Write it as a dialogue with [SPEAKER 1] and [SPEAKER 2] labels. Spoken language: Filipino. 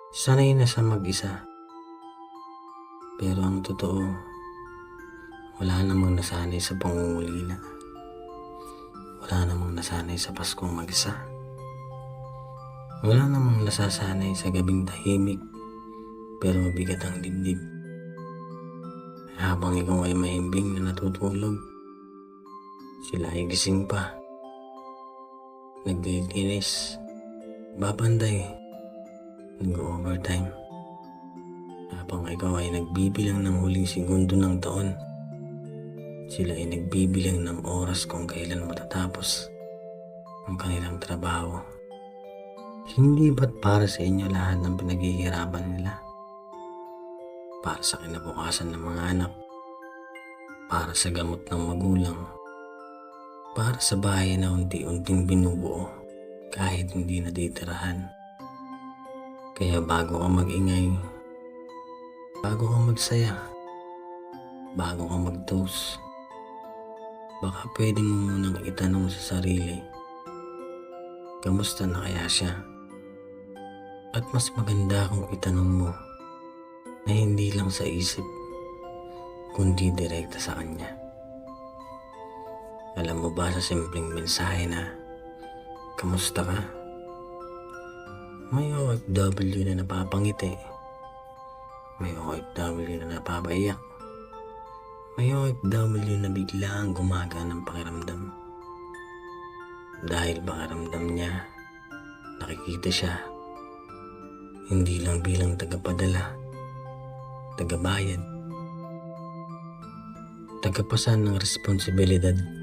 [SPEAKER 1] Sanay na siya mag-isa. Pero ang totoo, wala namang nasanay sa pangungulila. Wala namang nasanay sa Paskong mag-isa. Wala namang nasasanay sa gabing tahimik pero mabigat ang dibdib. Habang ikaw ay mahimbing na natutulog, sila ay gising pa. Naglilinis, babanday, nag-overtime. Habang ikaw ay nagbibilang ng huling segundo ng taon, sila ay nagbibilang ng oras kung kailan matatapos ang kanilang trabaho. Hindi ba't para sa inyo lahat ng pinaghihirapan nila? Para sa kinabukasan ng mga anak, para sa gamot ng magulang, para sa bahay na unti-unting binubuo kahit hindi natitirahan. Kaya bago ka mag-ingay, bago ka magsaya, bago ka mag-toast, baka pwede mo munang itanong sa sarili, kamusta na kaya siya? At mas maganda kung itanong mo na hindi lang sa isip, kundi direkta sa kanya. Alam mo ba sa simpleng mensahe na, kamusta ka? May OFW na napapangiti. May OFW na napapaiyak. May OFW na biglang gumagaan ng pakiramdam. Dahil pakiramdam niya, nakikita siya, hindi lang bilang tagapadala, tagabayad, tagapasan ng responsibilidad.